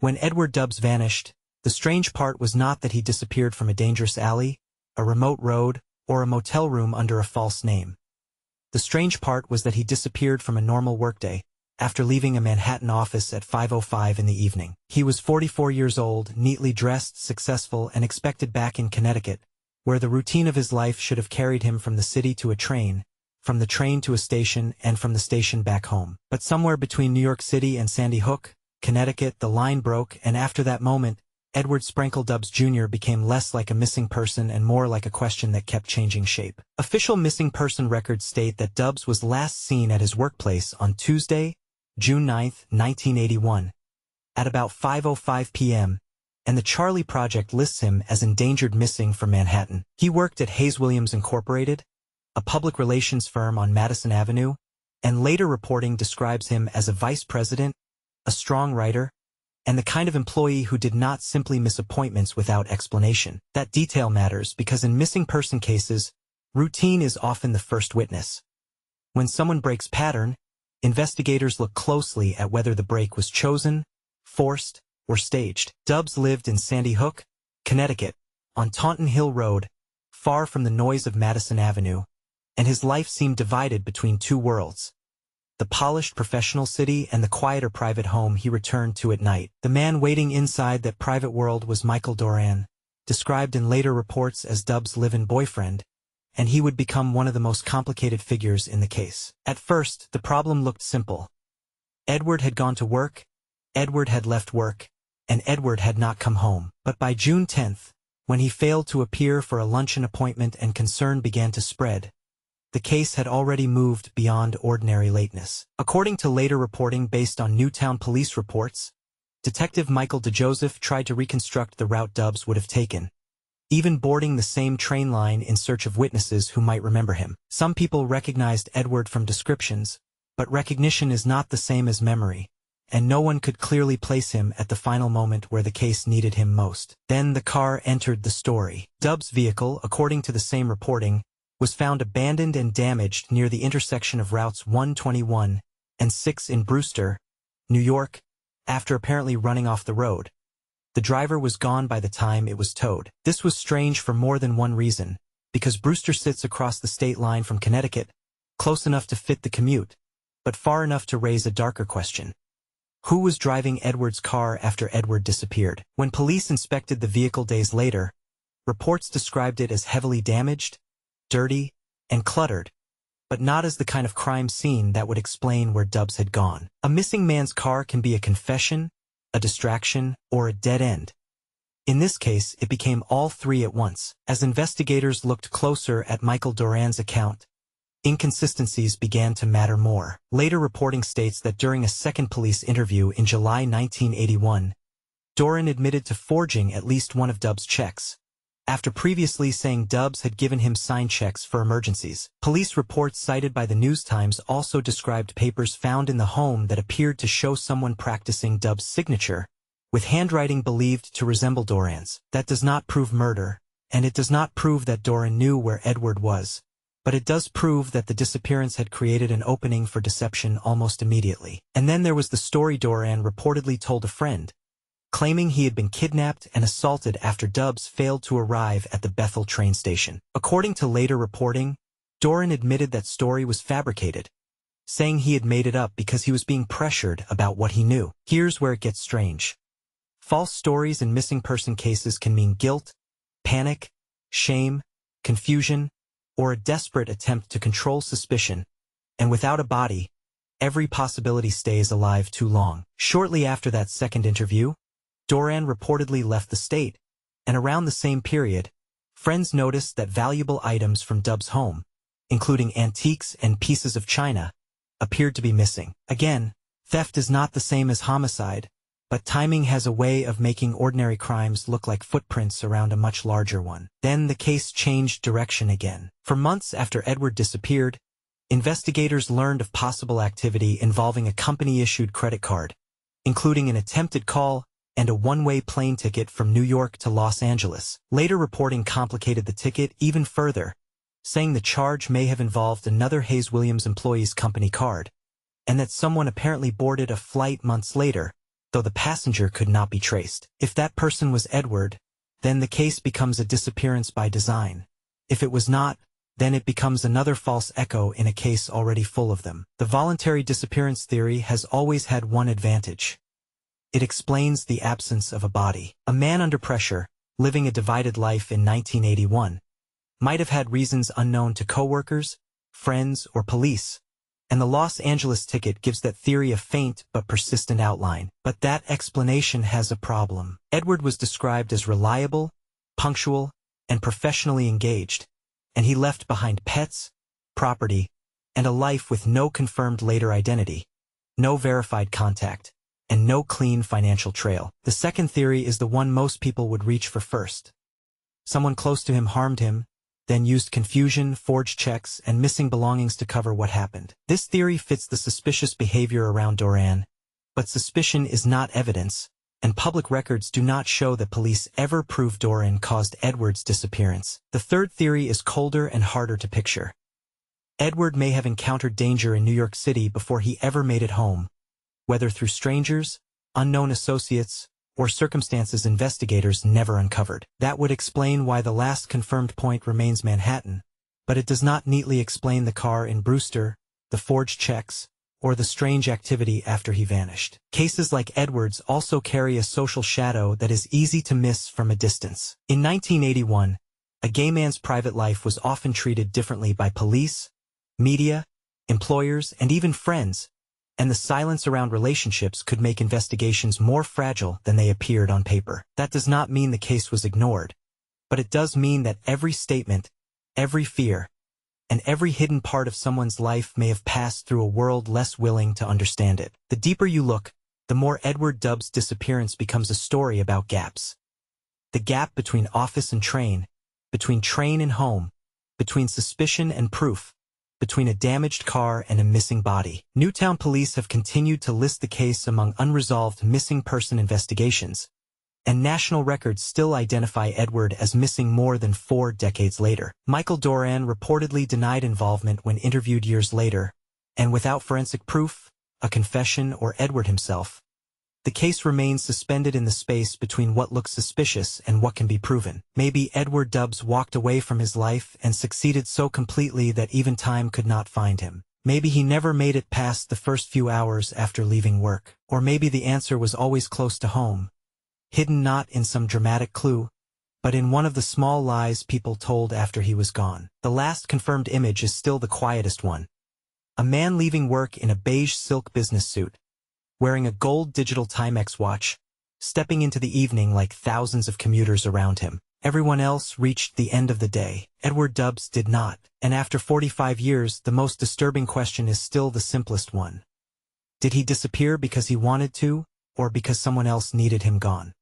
When Edward Dubbs vanished, the strange part was not that he disappeared from a dangerous alley, a remote road, or a motel room under a false name. The strange part was that he disappeared from a normal workday, after leaving a Manhattan office at 5:05 in the evening. He was 44 years old, neatly dressed, successful, and expected back in Connecticut, where the routine of his life should have carried him from the city to a train, from the train to a station, and from the station back home. But somewhere between New York City and Sandy Hook, Connecticut, the line broke, and after that moment, Edward Sprenkle Dubbs Jr. became less like a missing person and more like a question that kept changing shape. Official missing person records state that Dubbs was last seen at his workplace on Tuesday, June 9, 1981, at about 5:05 p.m., and the Charlie Project lists him as endangered missing from Manhattan. He worked at Hayes Williams Incorporated, a public relations firm on Madison Avenue, and later reporting describes him as a vice president, a strong writer, and the kind of employee who did not simply miss appointments without explanation. That detail matters because in missing person cases, routine is often the first witness. When someone breaks pattern, investigators look closely at whether the break was chosen, forced, or staged. Dubbs lived in Sandy Hook, Connecticut, on Taunton Hill Road, far from the noise of Madison Avenue, and his life seemed divided between two worlds: the polished professional city and the quieter private home he returned to at night. The man waiting inside that private world was Michael Doran, described in later reports as Dubbs' live-in boyfriend, and he would become one of the most complicated figures in the case. At first, the problem looked simple. Edward had gone to work, Edward had left work, and Edward had not come home. But by June 10th, when he failed to appear for a luncheon appointment and concern began to spread, the case had already moved beyond ordinary lateness. According to later reporting based on Newtown police reports, Detective Michael DeJoseph tried to reconstruct the route Dubbs would have taken, even boarding the same train line in search of witnesses who might remember him. Some people recognized Edward from descriptions, but recognition is not the same as memory, and no one could clearly place him at the final moment where the case needed him most. Then the car entered the story. Dubbs' vehicle, according to the same reporting, was found abandoned and damaged near the intersection of routes 121 and 6 in Brewster, New York, after apparently running off the road. The driver was gone by the time it was towed. This was strange for more than one reason, because Brewster sits across the state line from Connecticut, close enough to fit the commute, but far enough to raise a darker question. Who was driving Edward's car after Edward disappeared? When police inspected the vehicle days later, reports described it as heavily damaged, dirty, and cluttered, but not as the kind of crime scene that would explain where Dubbs had gone. A missing man's car can be a confession, a distraction, or a dead end. In this case, it became all three at once. As investigators looked closer at Michael Doran's account, inconsistencies began to matter more. Later reporting states that during a second police interview in July 1981, Doran admitted to forging at least one of Dubbs' checks, after previously saying Dubbs had given him signed checks for emergencies. Police reports cited by the News Times also described papers found in the home that appeared to show someone practicing Dubbs' signature, with handwriting believed to resemble Doran's. That does not prove murder, and it does not prove that Doran knew where Edward was, but it does prove that the disappearance had created an opening for deception almost immediately. And then there was the story Doran reportedly told a friend, claiming he had been kidnapped and assaulted after Dubbs failed to arrive at the Bethel train station. According to later reporting, Doran admitted that story was fabricated, saying he had made it up because he was being pressured about what he knew. Here's where it gets strange. False stories in missing person cases can mean guilt, panic, shame, confusion, or a desperate attempt to control suspicion, and without a body, every possibility stays alive too long. Shortly after that second interview, Doran reportedly left the state, and around the same period, friends noticed that valuable items from Dubbs' home, including antiques and pieces of china, appeared to be missing. Again, theft is not the same as homicide, but timing has a way of making ordinary crimes look like footprints around a much larger one. Then the case changed direction again. For months after Edward disappeared, investigators learned of possible activity involving a company-issued credit card, including an attempted call and a one-way plane ticket from New York to Los Angeles. Later reporting complicated the ticket even further, saying the charge may have involved another Hayes Williams employee's company card, and that someone apparently boarded a flight months later, though the passenger could not be traced. If that person was Edward, then the case becomes a disappearance by design. If it was not, then it becomes another false echo in a case already full of them. The voluntary disappearance theory has always had one advantage. It explains the absence of a body. A man under pressure, living a divided life in 1981, might have had reasons unknown to coworkers, friends, or police, and the Los Angeles ticket gives that theory a faint but persistent outline. But that explanation has a problem. Edward was described as reliable, punctual, and professionally engaged, and he left behind pets, property, and a life with no confirmed later identity, no verified contact, and no clean financial trail. The second theory is the one most people would reach for first. Someone close to him harmed him, then used confusion, forged checks, and missing belongings to cover what happened. This theory fits the suspicious behavior around Duran, but suspicion is not evidence, and public records do not show that police ever proved Duran caused Edward's disappearance. The third theory is colder and harder to picture. Edward may have encountered danger in New York City before he ever made it home, whether through strangers, unknown associates, or circumstances investigators never uncovered. That would explain why the last confirmed point remains Manhattan, but it does not neatly explain the car in Brewster, the forged checks, or the strange activity after he vanished. Cases like Edward's also carry a social shadow that is easy to miss from a distance. In 1981, a gay man's private life was often treated differently by police, media, employers, and even friends, and the silence around relationships could make investigations more fragile than they appeared on paper. That does not mean the case was ignored, but it does mean that every statement, every fear, and every hidden part of someone's life may have passed through a world less willing to understand it. The deeper you look, the more Edward Dubbs' disappearance becomes a story about gaps. The gap between office and train, between train and home, between suspicion and proof, between a damaged car and a missing body. Newtown police have continued to list the case among unresolved missing person investigations, and national records still identify Edward as missing more than 4 decades later. Michael Duran reportedly denied involvement when interviewed years later, and without forensic proof, a confession, or Edward himself, the case remains suspended in the space between what looks suspicious and what can be proven. Maybe Edward Dubbs walked away from his life and succeeded so completely that even time could not find him. Maybe he never made it past the first few hours after leaving work. Or maybe the answer was always close to home, hidden not in some dramatic clue, but in one of the small lies people told after he was gone. The last confirmed image is still the quietest one. A man leaving work in a beige silk business suit, wearing a gold digital Timex watch, stepping into the evening like thousands of commuters around him. Everyone else reached the end of the day. Edward Dubbs did not, and after 45 years, the most disturbing question is still the simplest one. Did he disappear because he wanted to, or because someone else needed him gone?